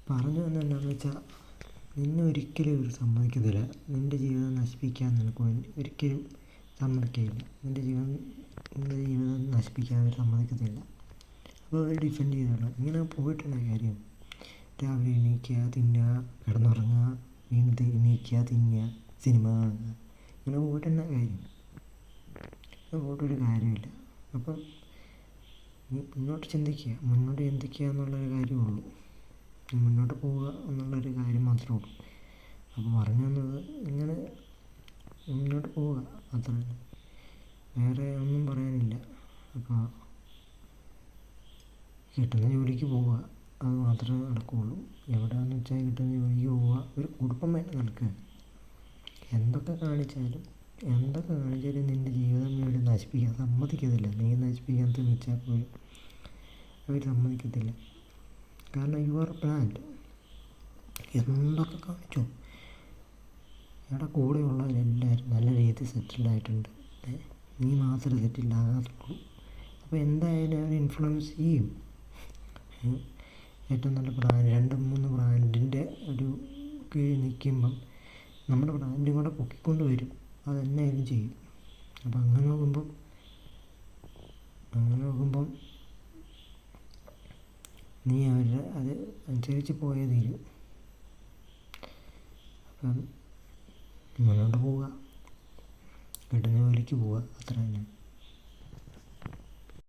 പറഞ്ഞു വന്നത് എന്താണെന്ന് വെച്ചാൽ നിന്നെ ഒരിക്കലും ഇവർ സമ്മതിക്കത്തില്ല. നിൻ്റെ ജീവിതം നശിപ്പിക്കാൻ നിനക്ക് ഒരിക്കലും സമ്മതിക്കില്ല. നിൻ്റെ ജീവിതം നശിപ്പിക്കാൻ അവർ സമ്മതിക്കത്തില്ല. അപ്പോൾ അവർ ഡിഫെൻഡ് ചെയ്തോളാം. ഇങ്ങനെ പോയിട്ടുള്ള കാര്യം. രാവിലെ എണീക്കുക, തിന്നുക, കിടന്നുറങ്ങുക, വീണ്ടും എണീക്കുക, തിന്നുക, സിനിമ കാണുക, ഇങ്ങനെ പോയിട്ടുള്ള കാര്യം. പോയിട്ടൊരു കാര്യമില്ല. അപ്പം നീ മുന്നോട്ട് ചിന്തിക്കുക, മുന്നോട്ട് ചിന്തിക്കുക എന്നുള്ളൊരു കാര്യമുള്ളൂ. നീ മുന്നോട്ട് പോവുക എന്നുള്ളൊരു കാര്യം മാത്രമേ ഉള്ളൂ. അപ്പോൾ പറഞ്ഞു വന്നത് ഇങ്ങനെ മുന്നോട്ട് പോവുക, അത്ര വേറെ ഒന്നും പറയാനില്ല. അപ്പോൾ കിട്ടുന്ന ജോലിക്ക് പോവുക, അത് മാത്രമേ നടക്കുകയുള്ളൂ. എവിടെയാണെന്ന് വെച്ചാൽ കിട്ടുന്ന ജോലിക്ക് പോവുക, ഒരു കുടുംബം വേണം നടക്കുക. എന്തൊക്കെ കാണിച്ചാലും നിൻ്റെ ജീവിതം ഇവിടെ നശിപ്പിക്കാൻ സമ്മതിക്കത്തില്ല. നീ നശിപ്പിക്കാൻ ശ്രമിച്ചാൽ പോലും അവർ സമ്മതിക്കത്തില്ല. കാരണം യു ആർ പ്ലാൻഡ്. എന്തൊക്കെ കാണിച്ചോ, ഇവിടെ കൂടെയുള്ളവരെല്ലാവരും നല്ല രീതിയിൽ സെറ്റിൽഡായിട്ടുണ്ട്. നീ മാത്രമേ സെറ്റിൽഡാകാത്തുള്ളൂ. അപ്പോൾ എന്തായാലും അവർ ഇൻഫ്ലുവൻസ് ചെയ്യും. ഏറ്റവും നല്ല ബ്രാൻഡ് 2-3 ബ്രാൻഡിൻ്റെ ഒരു കീഴിൽ നിൽക്കുമ്പം നമ്മുടെ ബ്രാൻഡും കൂടെ പൊക്കിക്കൊണ്ട് വരും. അതെന്നായാലും ചെയ്യും. അപ്പം അങ്ങനെ നോക്കുമ്പം നീ അവരുടെ അത് അനുസരിച്ച് പോയേ തീരും. അപ്പം മുന്നോട്ട് പോവുക, കിട്ടുന്ന ജോലിക്ക് പോവുക, അത്ര തന്നെ.